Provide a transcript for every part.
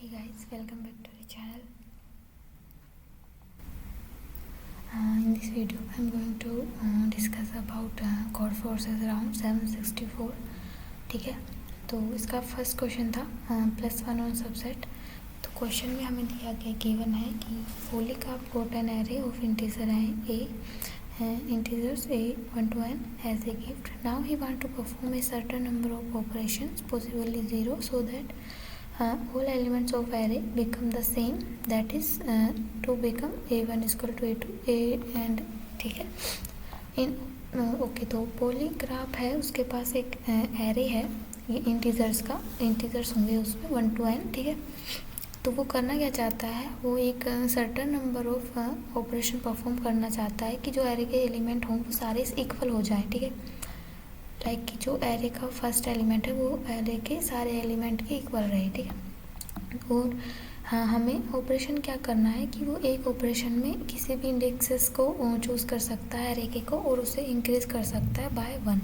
Hey guys, welcome back to the channel. In this video I'm going to discuss about chord forces around 764. ठीक है, तो इसका first question था +1 on subset. तो question में हमें दिया गया गिवन है कि फोली का गोट एन एरे ऑफ इंटीजर है integers a 1 to n as a gift. Now he want to perform a certain number of operations, possibly 0, so that all elements of array become the same, that is to become a1 is equal to a2 a and ठीक है। Okay, तो polygraph है, उसके पास एक array है ये integers होंगे उसमें 1 to n, ठीक है। तो वो करना क्या चाहता है, वो एक certain number of operation perform करना चाहता है कि जो एरे के एलिमेंट हों वो सारे इक्वल हो जाए, ठीक है। लाइक कि जो एरे का फर्स्ट एलिमेंट है वो एरे के सारे एलिमेंट के इक्वल रहे, ठीक है। और हाँ, हमें ऑपरेशन क्या करना है कि वो एक ऑपरेशन में किसी भी इंडेक्सेस को चूज़ कर सकता है एरे के को, और उसे इंक्रीज कर सकता है बाय 1।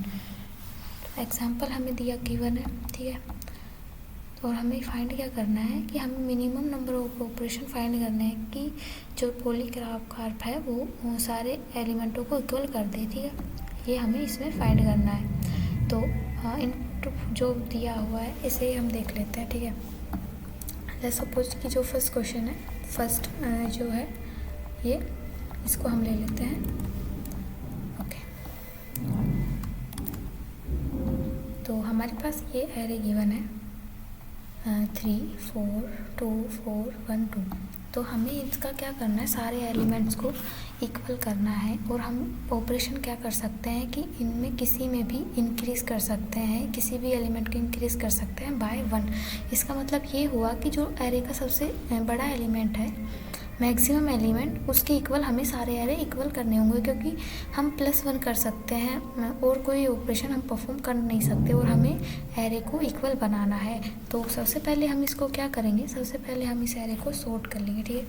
एग्जाम्पल हमें दिया गिवन है, ठीक है। और हमें फाइंड क्या करना है कि हमें minimum number of operation find करना है कि जो पॉलीग्राफ है वो सारे एलिमेंटों को इक्वल कर दे, ठीक है। ये हमें इसमें फाइंड करना है। तो इनपुट जो दिया हुआ है इसे हम देख लेते हैं, ठीक है। लेट्स सपोज कि जो फर्स्ट क्वेश्चन है, फर्स्ट जो है ये, इसको हम ले लेते हैं। ओके, तो हमारे पास ये एरे गिवन है 3 4 2 4 1 2। तो हमें इसका क्या करना है, सारे एलिमेंट्स को इक्वल करना है। और हम ऑपरेशन क्या कर सकते हैं कि इनमें किसी में भी इंक्रीज़ कर सकते हैं, किसी भी एलिमेंट को इंक्रीज़ कर सकते हैं बाय 1। इसका मतलब ये हुआ कि जो एरे का सबसे बड़ा एलिमेंट है, मैक्सिमम एलिमेंट, उसके इक्वल हमें सारे एरे इक्वल करने होंगे, क्योंकि हम +1 कर सकते हैं और कोई ऑपरेशन हम परफॉर्म कर नहीं सकते, और हमें एरे को इक्वल बनाना है। तो सबसे पहले हम इसको क्या करेंगे, सबसे पहले हम इस एरे को सॉर्ट कर लेंगे, ठीक है।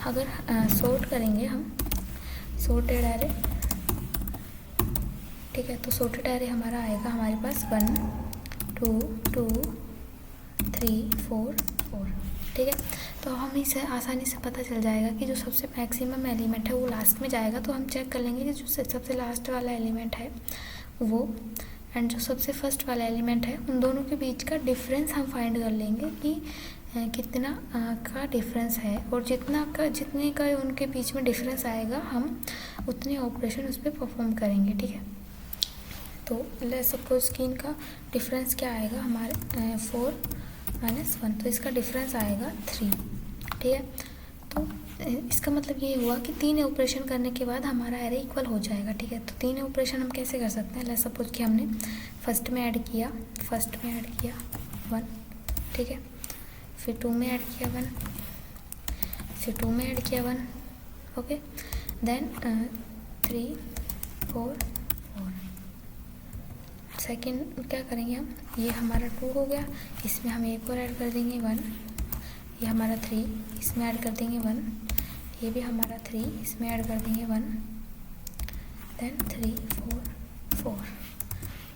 अगर सॉर्ट करेंगे हम सॉर्टेड एरे, ठीक है, तो सॉर्टेड एरे हमारा आएगा हमारे पास 1 2 2 3 4 4, ठीक है। तो हम इसे आसानी से पता चल जाएगा कि जो सबसे मैक्सिमम एलिमेंट है वो लास्ट में जाएगा। तो हम चेक कर लेंगे कि जो सबसे लास्ट वाला एलिमेंट है वो एंड जो सबसे फर्स्ट वाला एलिमेंट है, उन दोनों के बीच का डिफरेंस हम फाइंड कर लेंगे कि कितना का डिफरेंस है, और जितने का उनके बीच में डिफरेंस आएगा हम उतने ऑपरेशन उस पर परफॉर्म करेंगे, ठीक है। तो लेट्स सपोज कि इनका डिफरेंस क्या आएगा, हमारे 4 - 1, तो इसका डिफरेंस आएगा 3, ठीक है। तो इसका मतलब ये हुआ कि 3 ऑपरेशन करने के बाद हमारा एरे इक्वल हो जाएगा, ठीक है। तो 3 ऑपरेशन हम कैसे कर सकते हैं, लेट्स सपोज कि हमने फर्स्ट में ऐड किया 1, ठीक है, फिर 2 में ऐड किया 1, फिर 2 में ऐड किया 1, ओके, देन 3 4 4। सेकेंड क्या करेंगे हम, ये हमारा 2 हो गया, इसमें हम एक और ऐड कर देंगे 1, ये हमारा 3, इसमें ऐड कर देंगे 1, ये भी हमारा 3, इसमें ऐड कर देंगे 1, देन 3 4 4।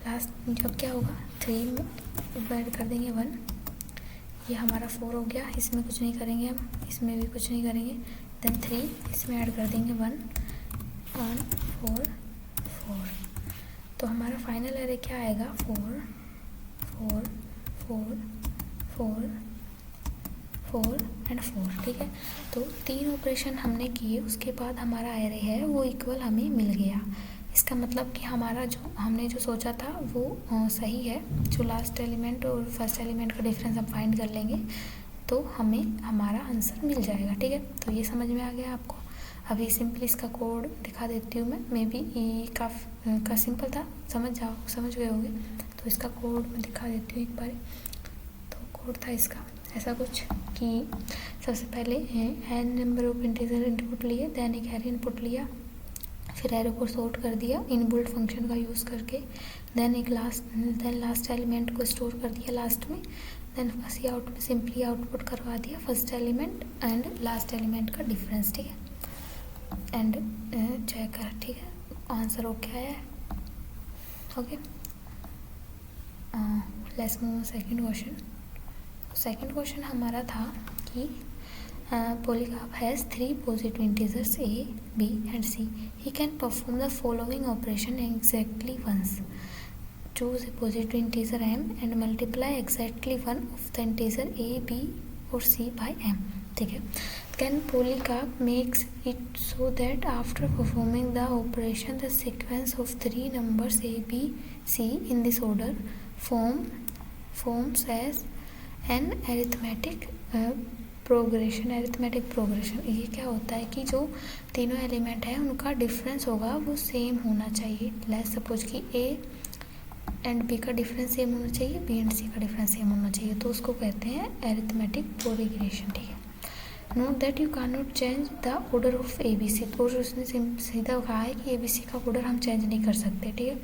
लास्ट जब क्या होगा, 3 में ऐड कर देंगे 1, ये हमारा 4 हो गया, इसमें कुछ नहीं करेंगे हम, इसमें भी कुछ नहीं करेंगे, देन 3, इसमें ऐड कर देंगे 1 1 4 4। तो हमारा फाइनल एरे क्या आएगा, 4 4 4 4 4 एंड 4, ठीक है। तो 3 ऑपरेशन हमने किए, उसके बाद हमारा एरे है वो इक्वल हमें मिल गया। इसका मतलब कि हमारा जो हमने जो सोचा था वो सही है। जो लास्ट एलिमेंट और फर्स्ट एलिमेंट का डिफरेंस हम फाइंड कर लेंगे तो हमें हमारा आंसर मिल जाएगा, ठीक है। तो ये समझ में आ गया आपको। अभी सिंपली इसका कोड दिखा देती हूँ मैं, मे बी ये का सिंपल था, समझ गए होंगे। तो इसका कोड मैं दिखा देती हूँ एक बार। तो कोड था इसका ऐसा कुछ कि सबसे पहले n number of integer input लिए, देन एक एरे इनपुट लिया, फिर एरे को सॉर्ट कर दिया इनबिल्ट फंक्शन का यूज़ करके, देन लास्ट एलिमेंट को स्टोर कर दिया लास्ट में, देन सी आउट में सिंपली आउटपुट करवा दिया first element and last element का डिफरेंस, ठीक है, एंड चेक कर, ठीक है, आंसर ओके आया है, okay. Let's move second question. Second question हमारा था कि Polycarp has 3 positive integers a, b and c. He can perform the following operation exactly once. Choose a positive integer m and multiply exactly one of the integer a, b or c by m. ठीक है. Can Polycarp makes it so that after performing the operation the sequence of 3 numbers a, b, c in this order forms as an arithmetic progression. ये क्या होता है कि जो तीनों element है उनका डिफरेंस होगा वो सेम होना चाहिए. लेट्स सपोज कि ए एंड बी का डिफरेंस सेम होना चाहिए, बी एंड सी का डिफरेंस सेम होना चाहिए, तो उसको कहते हैं अरिथमेटिक प्रोग्रेशन. ठीक है. Note that you cannot change the order of A B C. तो उसने सीधा कहा है कि ए बी सी का ऑर्डर हम चेंज नहीं कर सकते. ठीक है.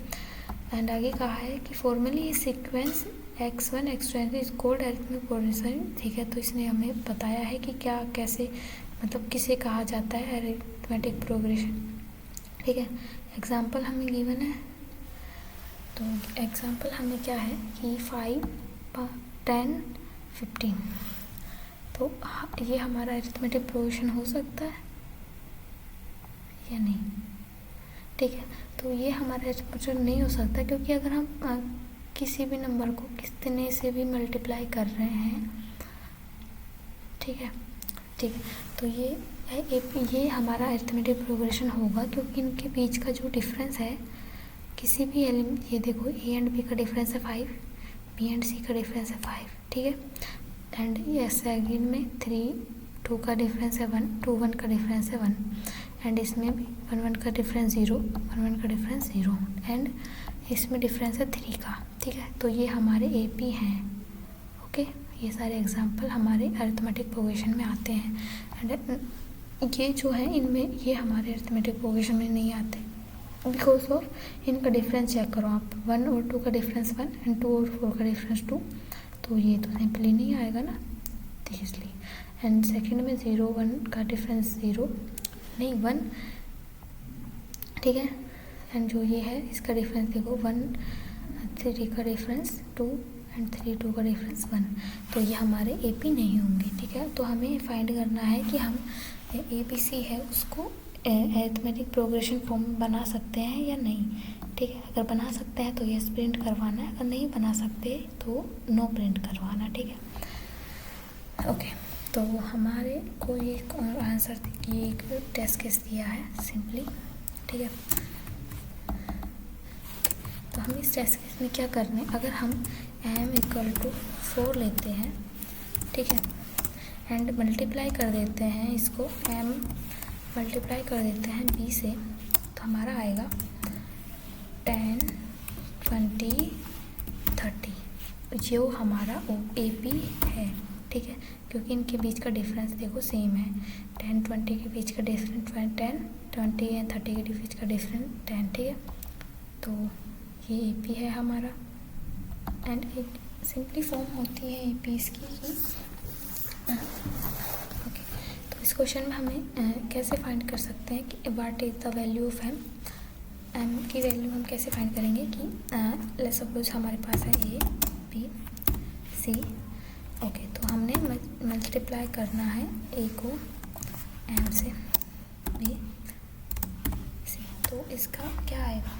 एंड आगे कहा है कि formally sequence x1 x2 is called arithmetic progression. ठीक है. तो इसने हमें बताया है कि क्या कैसे मतलब किसे कहा जाता है अरिथमेटिक प्रोग्रेशन. ठीक है. एग्जांपल हमें गिवन है. तो एग्जांपल हमें क्या है कि 5, 10, 15. तो ये हमारा अरिथमेटिक प्रोग्रेशन हो सकता है या नहीं. ठीक है. तो ये हमारा अरिथमेटिक नहीं हो सकता क्योंकि अगर हम किसी भी नंबर को कितने से भी मल्टीप्लाई कर रहे हैं. ठीक है. तो ये हमारा अरिथमेटिक प्रोग्रेशन होगा क्योंकि इनके बीच का जो डिफरेंस है किसी भी एलिमेंट, ये देखो ए एंड बी का डिफरेंस है 5, बी एंड सी का डिफरेंस है 5. ठीक है. एंड ये सेकेंड में 3, 2 का डिफरेंस है 1, 2, 1 का डिफरेंस है 1. एंड इसमें भी 1, 1 का डिफरेंस 0, 1, 1 का डिफरेंस 0. एंड इसमें डिफरेंस है 3 का. ठीक है. तो ये हमारे ए पी हैं. ओके. ये सारे एग्जांपल हमारे अरिथमेटिक प्रोग्रेशन में आते हैं. एंड ये जो है इनमें ये हमारे अरिथमेटिक प्रोग्रेशन में नहीं आते बिकॉज ऑफ इनका डिफरेंस चेक करो आप. 1 और 2 का डिफरेंस 1 एंड 2 और 4 का डिफरेंस 2. तो ये तो सिंपली नहीं आएगा ना, तो इसलिए. एंड सेकेंड में 0, 1 का डिफरेंस 0 नहीं 1. ठीक है. एंड जो ये है इसका डिफरेंस देखो 1, 3 का डिफरेंस 2 एंड 3, 2 का डिफरेंस 1. तो ये हमारे ए पी नहीं होंगे. ठीक है. तो हमें फाइंड करना है कि हम ए बी सी है उसको अरिथमेटिक प्रोग्रेशन फॉर्म बना सकते हैं या नहीं. ठीक है. अगर बना सकते हैं तो यस प्रिंट करवाना है, अगर नहीं बना सकते तो नो प्रिंट करवाना. ठीक है. ओके. तो हमारे को ये आंसर ये एक टेस्ट केस दिया है सिंपली. ठीक है. तो हम इस टेस्ट केस में क्या करने, अगर हम m = 4 लेते हैं. ठीक है. एंड मल्टीप्लाई कर देते हैं इसको, m मल्टीप्लाई कर देते हैं b से, तो हमारा आएगा 10, 20, 30 जो हमारा ए पी है. ठीक है. क्योंकि इनके बीच का डिफरेंस देखो सेम है. 10, 20 के बीच का डिफरेंस 10, 20 एंड 30 के बीच का डिफरेंस 10. ठीक है. तो ये ए पी है हमारा. एंड एक सिंपली फॉर्म होती है ए पी इसकी. ओके. तो इस क्वेश्चन में हमें कैसे फाइंड कर सकते हैं कि what is the value of M की वैल्यू हम कैसे फाइंड करेंगे कि लेट्स सपोज हमारे पास है ए बी सी. ओके. तो हमने मल्टीप्लाई करना है ए को एम से, बी सी. तो इसका क्या आएगा,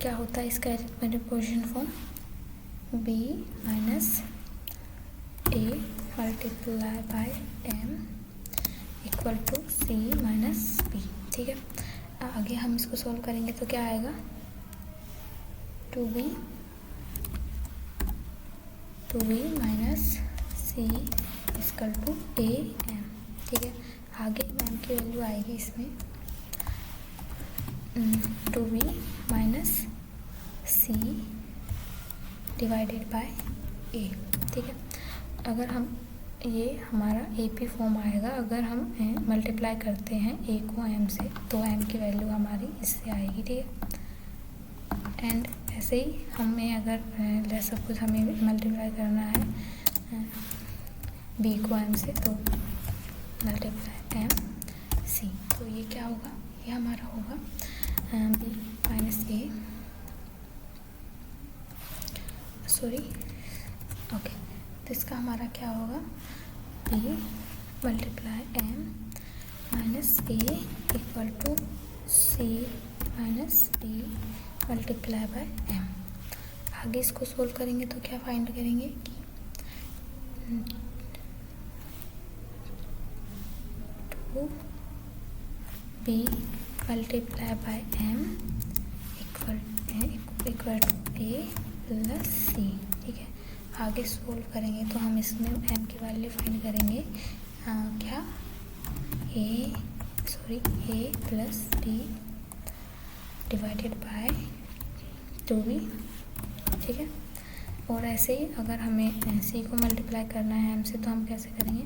क्या होता है इसका arithmetic progression form, B minus A multiply by M equal to C minus B. ठीक है. आगे हम इसको सॉल्व करेंगे तो क्या आएगा, 2b minus c equal to a m. ठीक है. आगे एम की वैल्यू आएगी इसमें 2b minus c divided by a. ठीक है. अगर हम ये हमारा ए पी फॉर्म आएगा अगर हम मल्टीप्लाई करते हैं ए को एम से, तो एम की वैल्यू हमारी इससे आएगी. ठीक है. एंड ऐसे ही हमें अगर लेट्स सपोज हमें मल्टीप्लाई करना है बी को एम से, तो मल्टीप्लाई एम सी. तो ये क्या होगा, ये हमारा होगा बी माइनस ए इसका हमारा क्या होगा, b multiply m minus a equal to c minus b multiply by m। आगे इसको सोल्व करेंगे तो क्या फाइंड करेंगे कि 2b multiply by m equal to a plus c। ठीक है, आगे सोल्व करेंगे तो हम इसमें m की वैल्यू फाइंड करेंगे क्या, a plus b divided bye 2b। ठीक है, और ऐसे ही अगर हमें c को मल्टीप्लाई करना है m से तो हम कैसे करेंगे,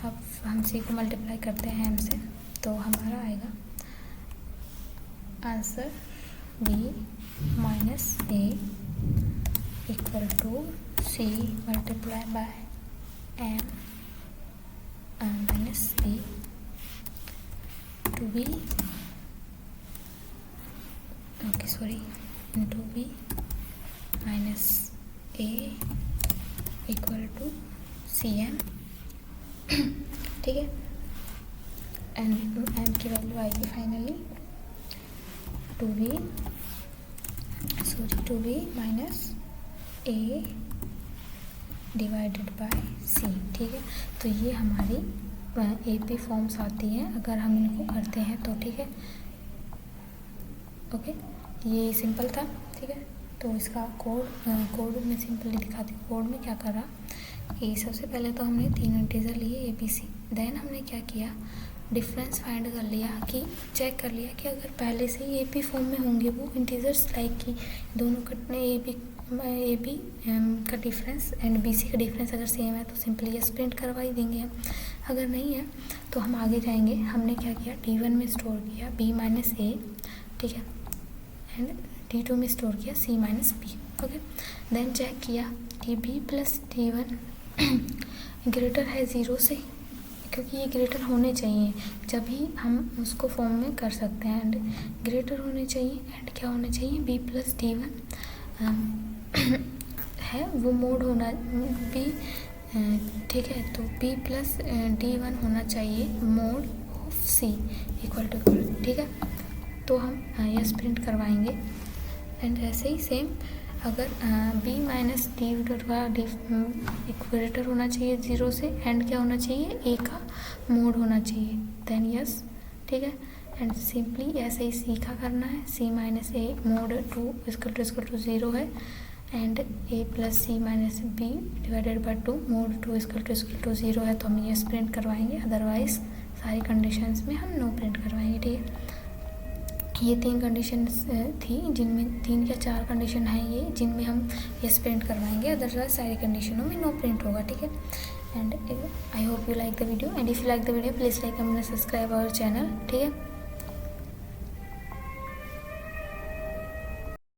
अब हम c को मल्टीप्लाई करते हैं m से तो हमारा आएगा answer b minus a equal to c multiply by m minus b to b into b minus a equal to cm। ठीक है, एंड m की वैल्यू आएगी finally 2b minus a divided by c। ठीक है, तो ये हमारी AP forms आती हैं अगर हम इनको करते हैं तो। ठीक है, ओके, ये सिंपल था। ठीक है, तो इसका कोड में सिंपली दिखाती हूँ। कोड में क्या करा कि सबसे पहले तो हमने 3 इंटीजर लिए ABC, देन हमने क्या किया, डिफरेंस फाइंड कर लिया कि चेक कर लिया कि अगर पहले से ही AP फॉर्म में होंगे वो इंटीजर्स, लाइक कि दोनों का AB का डिफरेंस एंड BC का डिफरेंस अगर सेम है तो सिंपली यस प्रिंट करवा ही देंगे हम। अगर नहीं है तो हम आगे जाएंगे। हमने क्या किया, D1 में स्टोर किया b माइनस a। ठीक है, एंड D2 में स्टोर किया c minus b। Okay, then check किया कि b प्लस D1 ग्रेटर है 0 से, क्योंकि ये ग्रेटर होने चाहिए जब ही हम उसको फॉर्म में कर सकते हैं। एंड ग्रेटर होने चाहिए, एंड क्या होना चाहिए, b प्लस D1 है वो मोड होना b। ठीक है, तो b प्लस D1 होना चाहिए mod of c equal to. ठीक है, तो हम यस प्रिंट करवाएंगे। एंड ऐसे ही सेम अगर b माइनस D का ग्रेटर होना चाहिए 0 से, एंड क्या होना चाहिए, a का मोड होना चाहिए, देन यस। ठीक है, एंड सिंपली ऐसे ही c का करना है, c minus a mod 2 equal to 0 है, and a plus c minus b divided by 2 mod 2 equal to 0 है, तो हम यस प्रिंट करवाएंगे। अदरवाइज सारी कंडीशंस में हम नो प्रिंट करवाएंगे। ठीक है, ये 3 कंडीशंस थी, जिनमें 3 या 4 कंडीशन है ये जिनमें हम यस प्रिंट करवाएंगे, अदरवाइज सारी कंडीशनों में नो प्रिंट होगा। ठीक है, and I hope you like the video, and if you like the video please like, comment, subscribe our channel. ठीक है।